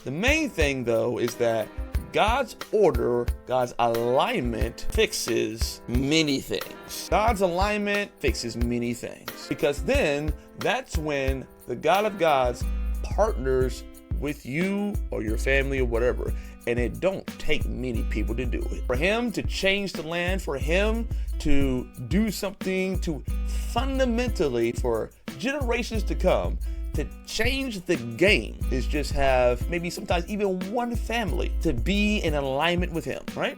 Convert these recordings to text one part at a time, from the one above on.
The main thing, though, is that God's order, God's alignment fixes many things. God's alignment fixes many things. Because then that's when the God of gods partners with you or your family or whatever. And it don't take many people to do it. For him to change the land, for him to do something to fundamentally, for generations to come, to change the game is just have maybe sometimes even one family to be in alignment with him, right?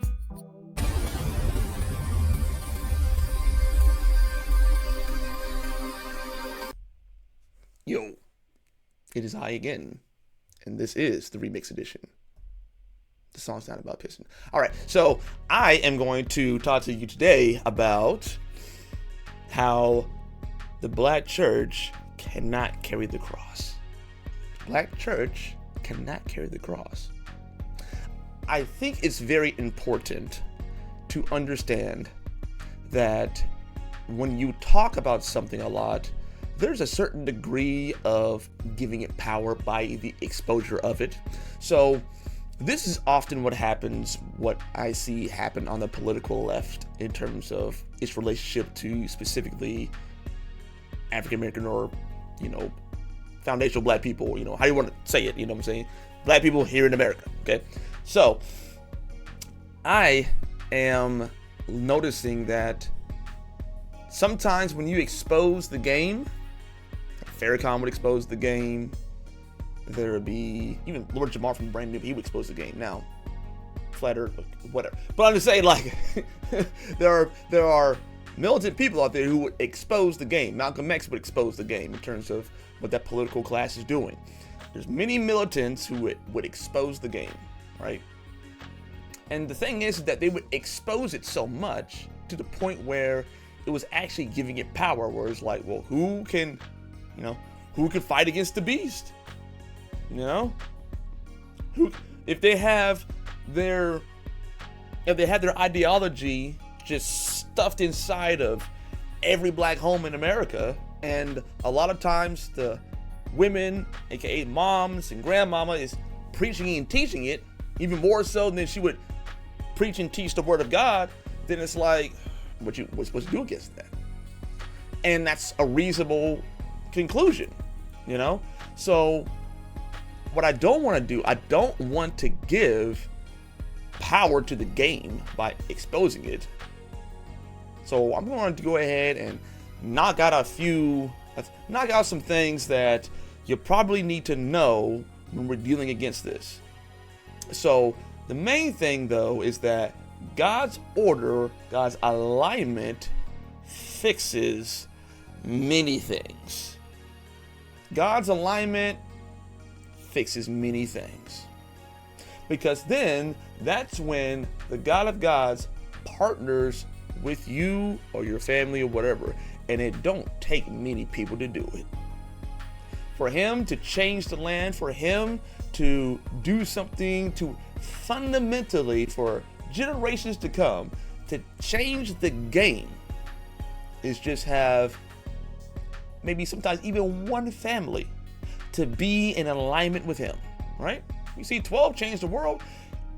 Yo, it is I again, and this is the remix edition. The song's not about pissing. All right, so I am going to talk to you today about how the black church cannot carry the cross. Black church cannot carry the cross. I think it's very important to understand that when you talk about something a lot, there's a certain degree of giving it power by the exposure of it. So this is often what happens, what I see happen on the political left in terms of its relationship to specifically African American or, foundational black people, how you want to say it, what I'm saying? Black people here in America, okay? So I am noticing that sometimes when you expose the game, Farrakhan would expose the game, there would be, even Lord Jamar from Brand New, he would expose the game. Now, Flat Earth, whatever. But I'm just saying, like, there are militant people out there who would expose the game. Malcolm X would expose the game in terms of what that political class is doing. There's many militants who would expose the game, right? And the thing is that they would expose it so much to the point where it was actually giving it power, where it's like, well, who can fight against the beast? If they have their ideology just stuffed inside of every black home in America, and a lot of times the women, aka moms and grandmama, is preaching and teaching it even more so than she would preach and teach the word of God, then it's like, what's supposed to do against that? And that's a reasonable conclusion, So what I don't want to do, I don't want to give power to the game by exposing it. So I'm going to go ahead and knock out some things that you probably need to know when we're dealing against this. So the main thing, though, is that God's order, God's alignment fixes many things. God's alignment fixes many things. Because then that's when the God of gods partners with you or your family or whatever. And it don't take many people to do it. For him to change the land, for him to do something to fundamentally, for generations to come, to change the game is just have maybe sometimes even one family to be in alignment with him, right? You see, 12 changed the world.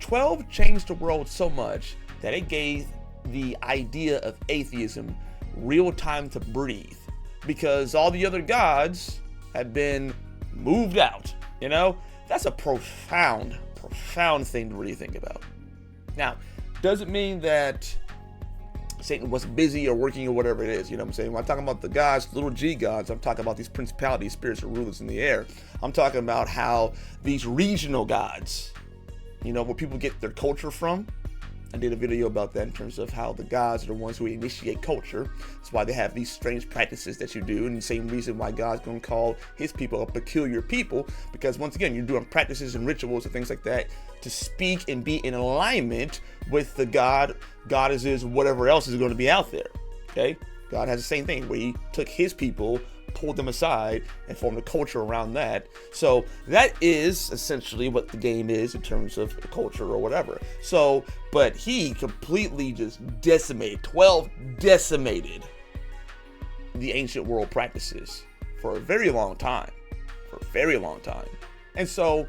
12 changed the world so much that it gave the idea of atheism real time to breathe, because all the other gods had been moved out. That's a profound thing to really think about. Now, doesn't mean that Satan wasn't busy or working or whatever it is, When I'm talking about the gods, little g gods, I'm talking about these principalities, spirits, or rulers in the air. I'm talking about how these regional gods, where people get their culture from. I did a video about that in terms of how the gods are the ones who initiate culture. That's why they have these strange practices that you do, and the same reason why God's going to call his people a peculiar people, because once again, you're doing practices and rituals and things like that to speak and be in alignment with the goddesses, whatever else is going to be out there. Okay? God has the same thing where he took his people, pulled them aside, and formed a culture around that. So that is essentially what the game is in terms of culture or whatever. So, but he completely just decimated the ancient world practices for a very long time. And so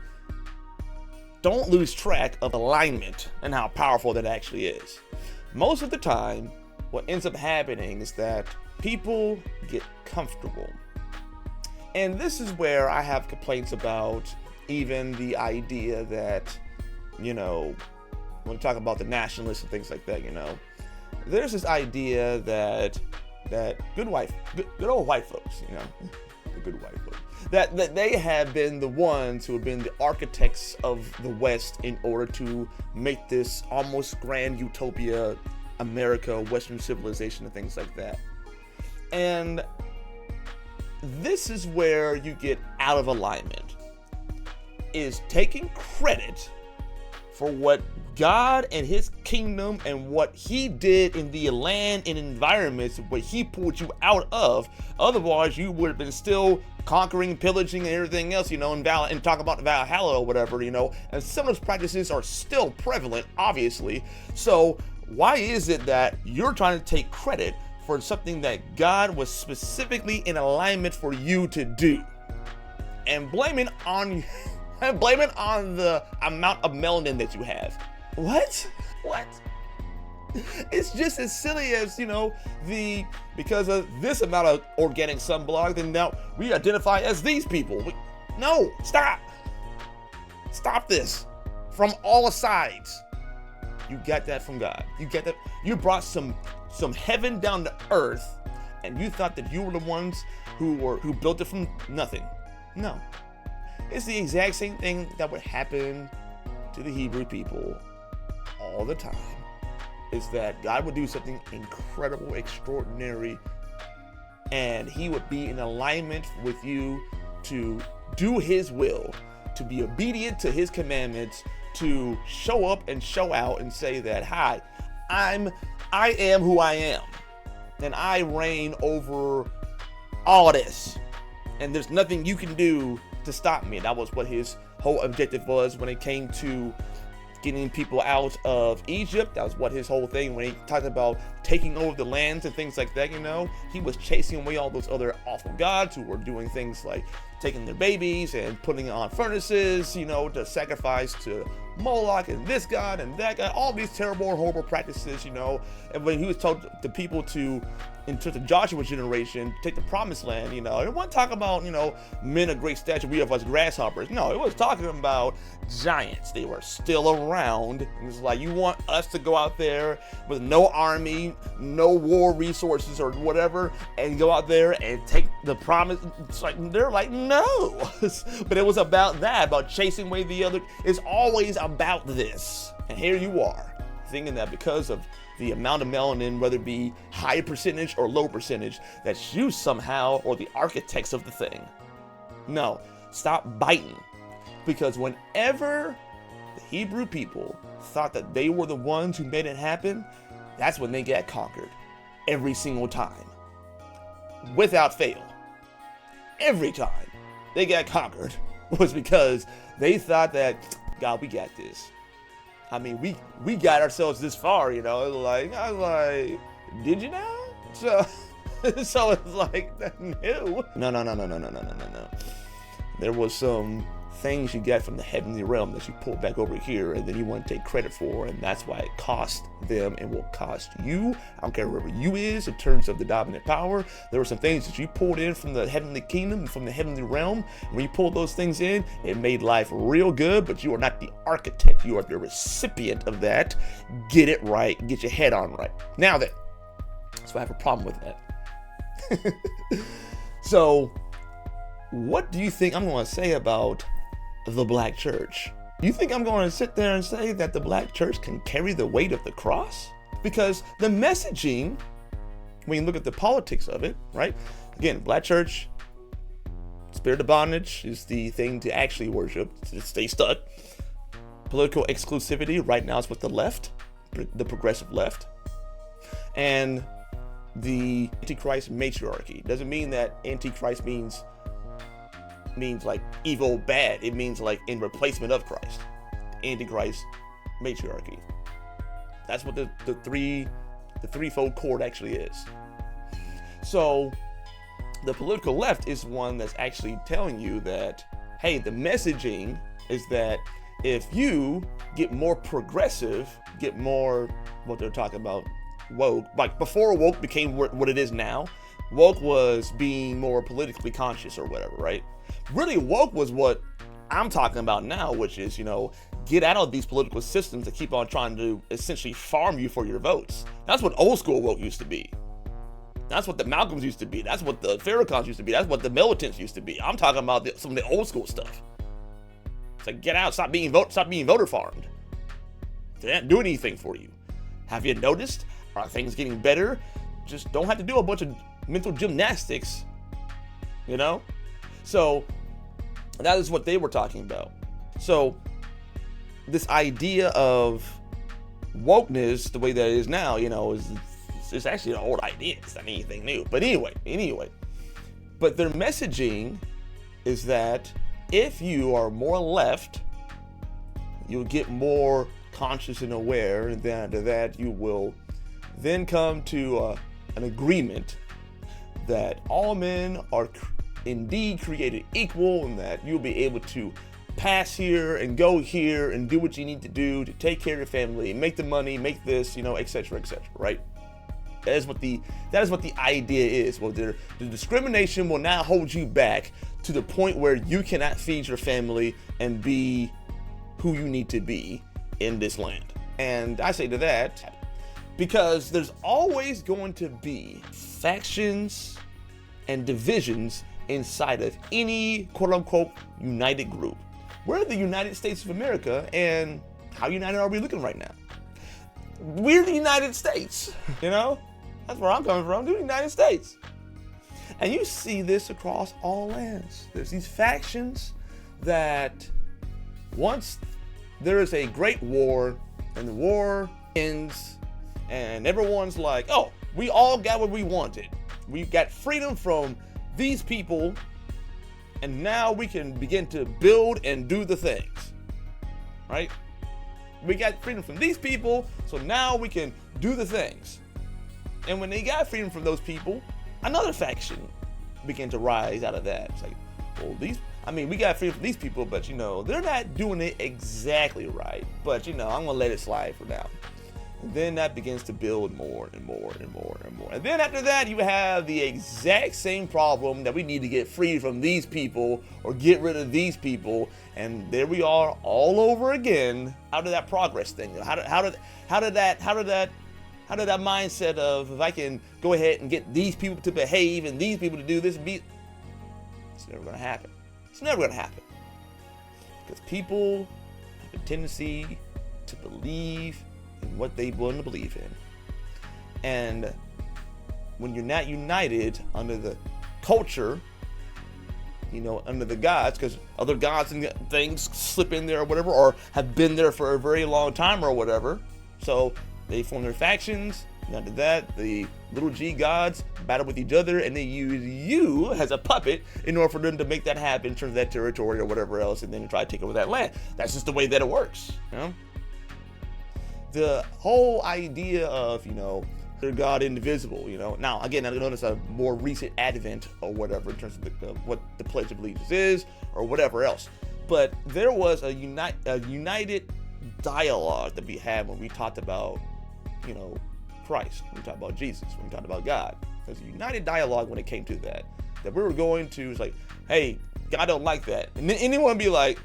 don't lose track of alignment and how powerful that actually is. Most of the time, what ends up happening is that people get comfortable. And this is where I have complaints about even the idea that, when we talk about the nationalists and things like that, there's this idea that good old white folks, the good white folks, that they have been the ones who have been the architects of the West in order to make this almost grand utopia, America, Western civilization, and things like that. And this is where you get out of alignment, is taking credit for what God and his kingdom and what he did in the land and environments, what he pulled you out of. Otherwise, you would have been still conquering, pillaging, and everything else, and talk about Valhalla or whatever, and some of those practices are still prevalent, obviously. So why is it that you're trying to take credit for something that God was specifically in alignment for you to do, and blame it on the amount of melanin that you have? What? It's just as silly as, because of this amount of organic sunblock, then now we identify as these people. No, stop this from all sides. You got that from God. You get that. You brought some heaven down to earth, and you thought that you were the ones who built it from nothing. No. It's the exact same thing that would happen to the Hebrew people all the time, is that God would do something incredible, extraordinary, and he would be in alignment with you to do his will, to be obedient to his commandments, to show up and show out and say that, hi, I am who I am, and I reign over all this, and there's nothing you can do to stop me. That was what his whole objective was when it came to getting people out of Egypt. That was what his whole thing, when he talked about taking over the lands and things like that, he was chasing away all those other awful gods who were doing things like taking their babies and putting on furnaces, to sacrifice to Moloch and this god and that god, all these terrible, horrible practices, and when he was told the people to, into the Joshua generation, take the promised land, it wasn't talking about, men of great stature, we of us grasshoppers. No, it was talking about giants. They were still around. It was like, you want us to go out there with no army, no war resources or whatever, and go out there and take the promise? It's like, they're like, no. But it was about that, about chasing away the other. It's always about this. And here you are, thinking that because of the amount of melanin, whether it be high percentage or low percentage, that you somehow are the architects of the thing. No, stop biting. Because whenever the Hebrew people thought that they were the ones who made it happen, that's when they got conquered. Every single time. Without fail. Every time they got conquered was because they thought that, God, we got this. I mean, we got ourselves this far, I was like, did you now? So it's like, no. There was some things you get from the heavenly realm that you pull back over here, and then you want to take credit for, and that's why it cost them and will cost you. I don't care wherever you is in terms of the dominant power. There were some things that you pulled in from the heavenly kingdom and from the heavenly realm. When you pulled those things in, it made life real good, but you are not the architect. You are the recipient of that. Get it right. Get your head on right. Now then, so I have a problem with that. So what do you think I'm going to say about the black church? You think I'm going to sit there and say that the black church can carry the weight of the cross? Because the messaging, when you look at the politics of it, right? Again, black church, spirit of bondage is the thing to actually worship, to stay stuck. Political exclusivity right now is with the left, the progressive left. And the Antichrist matriarchy. Doesn't mean that Antichrist means like evil, bad. It means like in replacement of Christ. Antichrist matriarchy. That's what the threefold cord actually is. So the political left is one that's actually telling you that, hey, the messaging is that if you get more progressive, get more what they're talking about, woke. Like before woke became what it is now, woke was being more politically conscious or whatever, right? Really, woke was what I'm talking about now, which is, get out of these political systems that keep on trying to essentially farm you for your votes. That's what old school woke used to be. That's what the Malcolms used to be. That's what the Farrakhan's used to be. That's what the militants used to be. I'm talking about some of the old school stuff. It's like, get out, stop being voter farmed. They don't do anything for you. Have you noticed? Are things getting better? Just don't have to do a bunch of mental gymnastics, So that is what they were talking about. So this idea of wokeness, the way that it is now, is actually an old idea. It's not anything new. But anyway. But their messaging is that if you are more left, you'll get more conscious and aware, and then after that you will then come to an agreement that all men are indeed created equal, and that you'll be able to pass here and go here and do what you need to do to take care of your family, make the money, make this, etc., right? That is what the idea is. Well, the discrimination will now hold you back to the point where you cannot feed your family and be who you need to be in this land. And I say to that, because there's always going to be factions and divisions inside of any quote-unquote united group. We're the United States of America, and how united are we looking right now? We're the United States, That's where I'm coming from, the United States. And you see this across all lands. There's these factions that once there is a great war, and the war ends, and everyone's like, oh, we all got what we wanted. We got freedom from these people, and now we can begin to build and do the things, right? We got freedom from these people, so now we can do the things. And when they got freedom from those people, another faction began to rise out of that. It's like, well, we got freedom from these people, but they're not doing it exactly right. But I'm gonna let it slide for now. And then that begins to build more and more and more and more. And then after that, you have the exact same problem that we need to get free from these people or get rid of these people. And there we are all over again. How did that progress thing? How did that mindset of, if I can go ahead and get these people to behave and these people to do this, it's never going to happen. It's never going to happen. Because people have a tendency to believe in what they want to believe in. And when you're not united under the culture, under the gods, because other gods and things slip in there or whatever, or have been there for a very long time or whatever. So they form their factions, and after that, the little g gods battle with each other, and they use you as a puppet in order for them to make that happen in terms of that territory or whatever else, and then try to take over that land. That's just the way that it works, The whole idea of, their God indivisible, Now, again, I know it's a more recent advent or whatever in terms of what the Pledge of Allegiance is or whatever else. But there was a united dialogue that we had when we talked about, Christ, when we talked about Jesus, when we talked about God. There's a united dialogue when it came to that we were going to, it's like, hey, God don't like that. And then anyone would be like,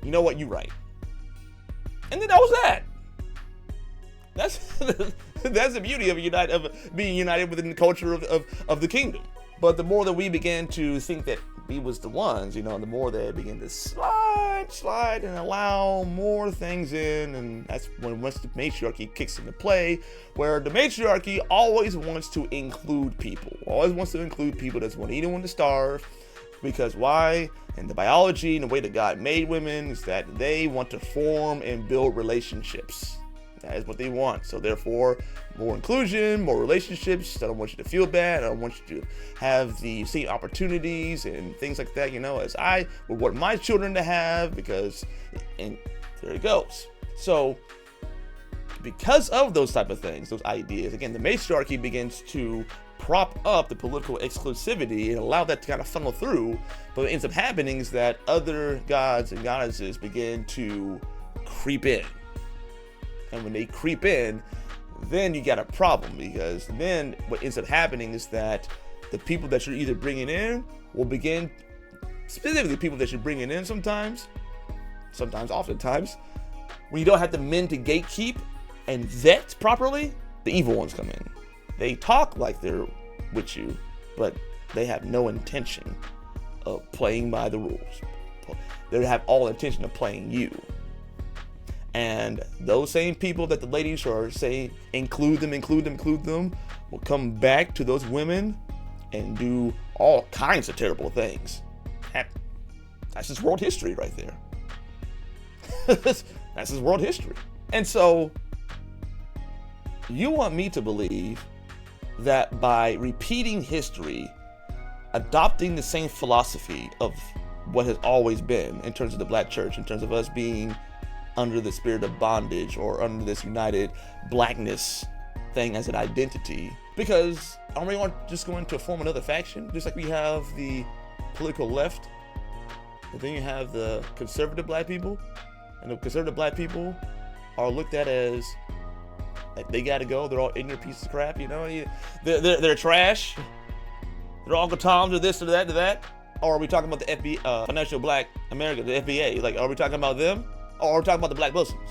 you know what, you right. And then that was that. That's the beauty of being united within the culture of the kingdom. But the more that we began to think that we was the ones, the more that it began to slide and allow more things in. And that's once the matriarchy kicks into play, where the matriarchy always wants to include people. Doesn't want anyone to starve. Because why? And the biology and the way that God made women is that they want to form and build relationships. That is what they want. So therefore, more inclusion, more relationships. I don't want you to feel bad. I don't want you to have the same opportunities and things like that, as I would want my children to have, and there it goes. So because of those type of things, those ideas, again, the matriarchy begins to prop up the political exclusivity and allow that to kind of funnel through. But what ends up happening is that other gods and goddesses begin to creep in. And when they creep in, then you got a problem, because then what ends up happening is that the people that you're either bringing in will begin, specifically people that you're bringing in oftentimes, when you don't have the men to gatekeep and vet properly, the evil ones come in. They talk like they're with you, but they have no intention of playing by the rules. They have all intention of playing you. And those same people that the ladies are saying, include them, will come back to those women and do all kinds of terrible things. That's just world history right there. That's just world history. And so you want me to believe that by repeating history, adopting the same philosophy of what has always been in terms of the black church, in terms of us being under the spirit of bondage or under this united blackness thing as an identity, because I don't really want just going to form another faction, just like we have the political left, and then you have the conservative black people, and the conservative black people are looked at as like they gotta go, they're all ignorant pieces of crap, you know, they're trash, they're Uncle Toms or this or that or that. Or are we talking about the Financial Black America, the FBA? Like, are we talking about them? Or are we talking about the black Muslims?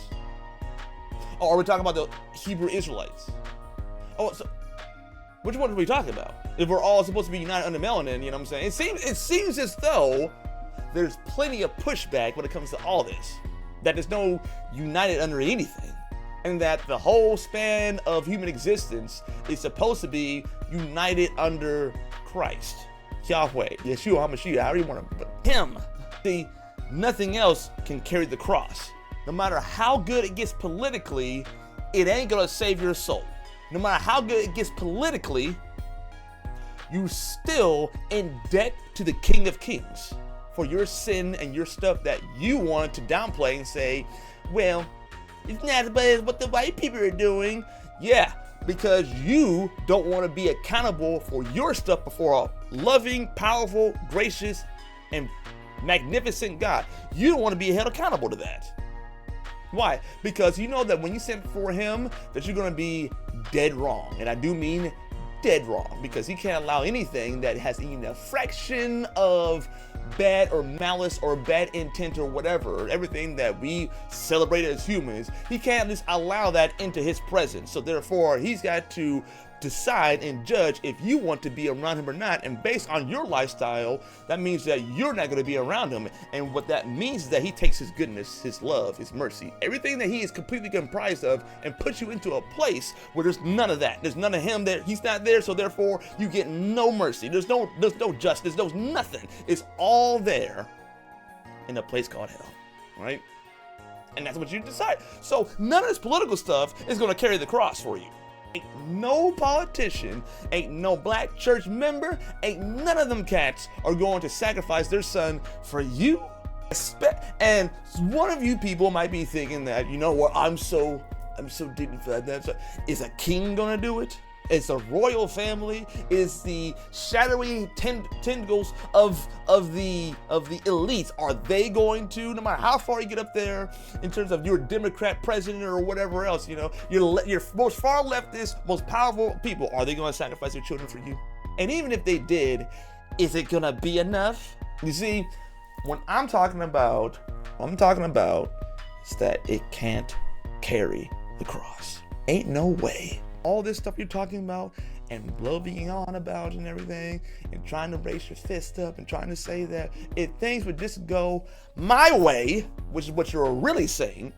Or are we talking about the Hebrew Israelites? Oh, so which one are we talking about? If we're all supposed to be united under melanin, you know what I'm saying? It seems as though there's plenty of pushback when it comes to all this. That there's no united under anything. And that the whole span of human existence is supposed to be united under Christ, Yahweh, Yeshua HaMashiach, however you want to, but him. See, nothing else can carry the cross. No matter how good it gets politically, it ain't gonna save your soul. No matter how good it gets politically, you still in debt to the King of Kings for your sin and your stuff that you wanted to downplay and say, well, it's not as bad as what the white people are doing. Yeah, because you don't want to be accountable for your stuff before a loving, powerful, gracious, and magnificent God. You don't want to be held accountable to that. Why? Because you know that when you stand before him, that you're going to be dead wrong. And I do mean dead wrong, because he can't allow anything that has even a fraction of bad or malice or bad intent or whatever, everything that we celebrate as humans, he can't just allow that into his presence. So therefore, he's got to decide and judge if you want to be around him or not. And based on your lifestyle, that means that you're not going to be around him. And what that means is that he takes his goodness, his love, his mercy, everything that he is completely comprised of, and puts you into a place where there's none of that. There's none of him there. He's not there. So therefore, you get no mercy. There's no justice. There's nothing. It's all there in a place called hell, right? And that's what you decide. So none of this political stuff is going to carry the cross for you. Ain't no politician, ain't no black church member, ain't none of them cats are going to sacrifice their son for you. And one of you people might be thinking that, you know what, I'm so dignified. Is a king gonna do it? Is a royal family? Is the shadowy tentacles of the elites? Are they going to, no matter how far you get up there in terms of your Democrat president or whatever else, you know, your most far leftist, most powerful people, are they going to sacrifice their children for you? And even if they did, is it gonna be enough? You see, when I'm talking about is that it can't carry the cross. Ain't no way. All this stuff you're talking about and bloviating on about and everything, and trying to raise your fist up and trying to say that if things would just go my way, which is what you're really saying,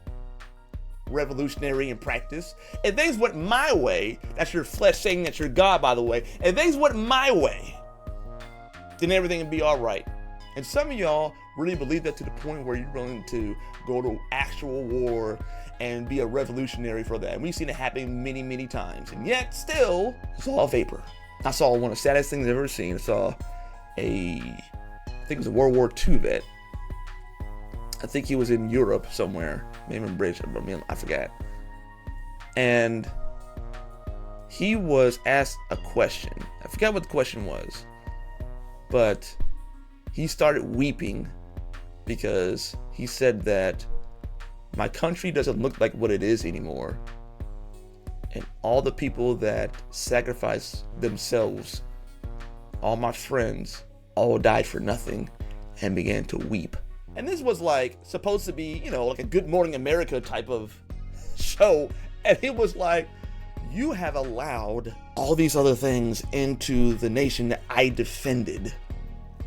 revolutionary in practice, if things went my way, that's your flesh saying that you're God, by the way, if things went my way, then everything would be all right. And some of y'all really believe that to the point where you're willing to go to actual war and be a revolutionary for that. And we've seen it happen many, many times. And yet still, it's all vapor. I saw one of the saddest things I've ever seen. I saw I think it was a World War II vet. I think he was in Europe somewhere, maybe in British, I forgot. And he was asked a question. I forgot what the question was, but he started weeping because he said that my country doesn't look like what it is anymore. And all the people that sacrificed themselves, all my friends, all died for nothing, and began to weep. And this was like supposed to be, like a Good Morning America type of show. And it was like, you have allowed all these other things into the nation that I defended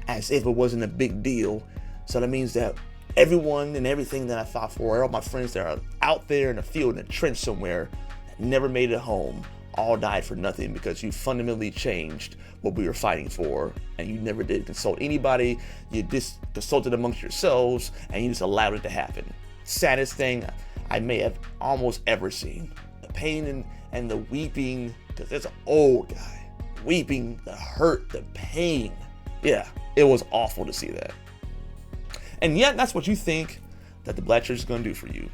as if it wasn't a big deal. So that means that everyone and everything that I fought for, all my friends that are out there in the field, in a trench somewhere, that never made it home, all died for nothing because you fundamentally changed what we were fighting for, and you never did consult anybody. You just consulted amongst yourselves, and you just allowed it to happen. Saddest thing I may have almost ever seen. The pain and the weeping, because there's an old guy weeping, the hurt, the pain. Yeah, it was awful to see that. And yet, that's what you think that the Black church is going to do for you.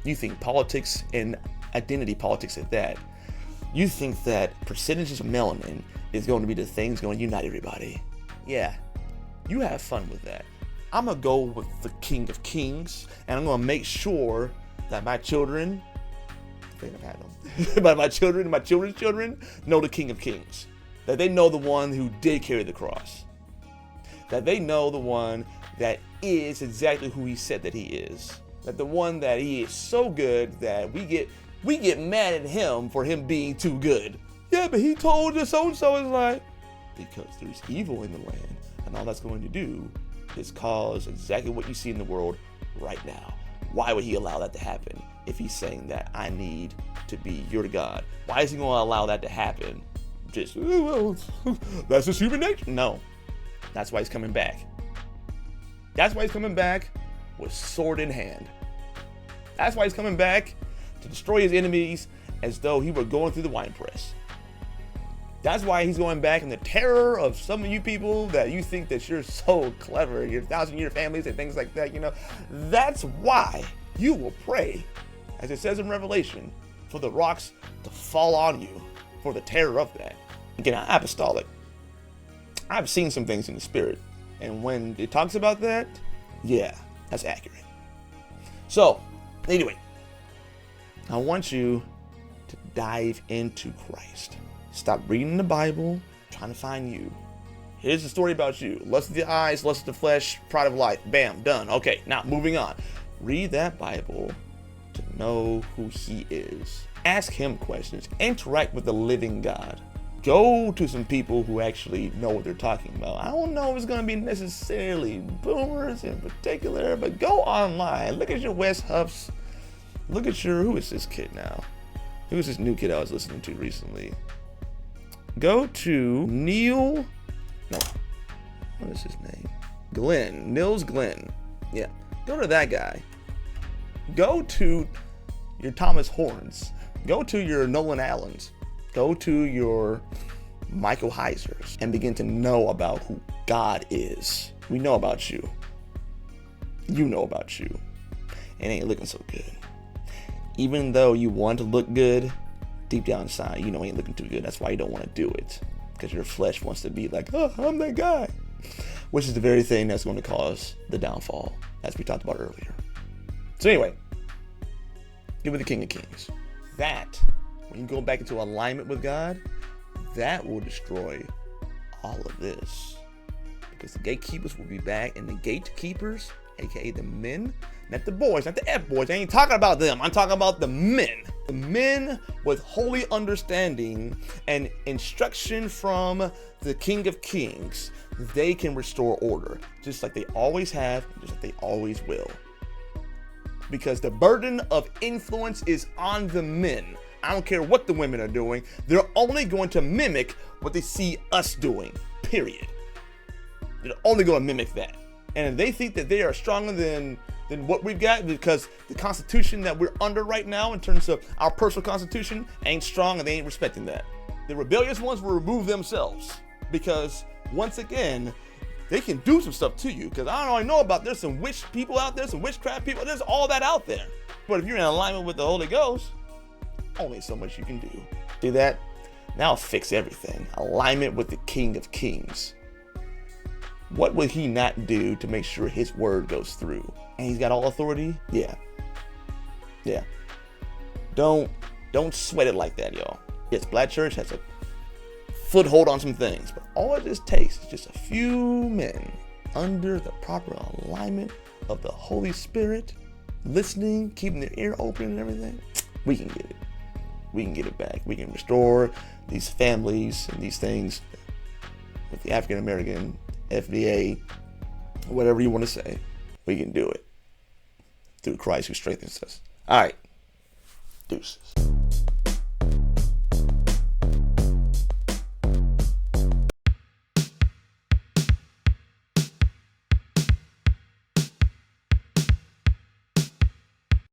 You think politics and identity politics at that. You think that percentages of melanin is going to be the thing that's going to unite everybody. Yeah, you have fun with that. I'm going to go with the King of Kings, and I'm going to make sure that my children, I think I've had them, but my children and my children's children know the King of Kings. That they know the one who did carry the cross. That they know the one that is exactly who he said that he is. That the one that he is so good that we get mad at him for him being too good. Yeah, but he told us so-and-so. Is like, because there's evil in the land, and all that's going to do is cause exactly what you see in the world right now. Why would he allow that to happen if he's saying that I need to be your God? Why is he going to allow that to happen? Just, that's just human nature. No, that's why he's coming back. That's why he's coming back with sword in hand. That's why he's coming back to destroy his enemies as though he were going through the wine press. That's why he's going back in the terror of some of you people that you think that you're so clever, your 1,000-year families and things like that, That's why you will pray, as it says in Revelation, for the rocks to fall on you, for the terror of that. Again, I'm apostolic. I've seen some things in the spirit. And when it talks about that, yeah, that's accurate. So, anyway, I want you to dive into Christ. Stop reading the Bible, trying to find you. Here's the story about you. Lust of the eyes, lust of the flesh, pride of life. Bam, done. Okay, now moving on. Read that Bible to know who he is. Ask him questions. Interact with the living God. Go to some people who actually know what they're talking about. I don't know if it's going to be necessarily boomers in particular, but go online. Look at your West Huffs. Look at who is this kid now? Who is this new kid I was listening to recently? Go to what is his name? Nils Glenn. Yeah, go to that guy. Go to your Thomas Horns. Go to your Nolan Allens. Go to your Michael Heisers and begin to know about who God is. We know about you. You know about you. It ain't looking so good. Even though you want to look good, deep down inside, it ain't looking too good. That's why you don't want to do it. Because your flesh wants to be like, oh, I'm that guy. Which is the very thing that's going to cause the downfall, as we talked about earlier. So anyway, get with the King of Kings. That, when you go back into alignment with God, that will destroy all of this. Because the gatekeepers will be back, and the gatekeepers, aka the men, not the boys, not the F-boys, I ain't talking about them, I'm talking about the men. The men with holy understanding and instruction from the King of Kings, they can restore order, just like they always have, just like they always will. Because the burden of influence is on the men. I don't care what the women are doing, they're only going to mimic what they see us doing, period. They're only going to mimic that. And if they think that they are stronger than what we've got, because the constitution that we're under right now in terms of our personal constitution ain't strong, and they ain't respecting that. The rebellious ones will remove themselves, because once again, they can do some stuff to you. Because I don't know about, there's some witch people out there, some witchcraft people, there's all that out there. But if you're in alignment with the Holy Ghost, only so much you can do. See that? Now fix everything. Alignment with the King of Kings. What would he not do to make sure his word goes through? And he's got all authority? Yeah. Yeah. Don't sweat it like that, y'all. Yes, Black Church has a foothold on some things, but all it just takes is just a few men under the proper alignment of the Holy Spirit, listening, keeping their ear open and everything. We can get it. We can get it back. We can restore these families and these things with the African American FDA, whatever you want to say. We can do it through Christ who strengthens us. All right. Deuces.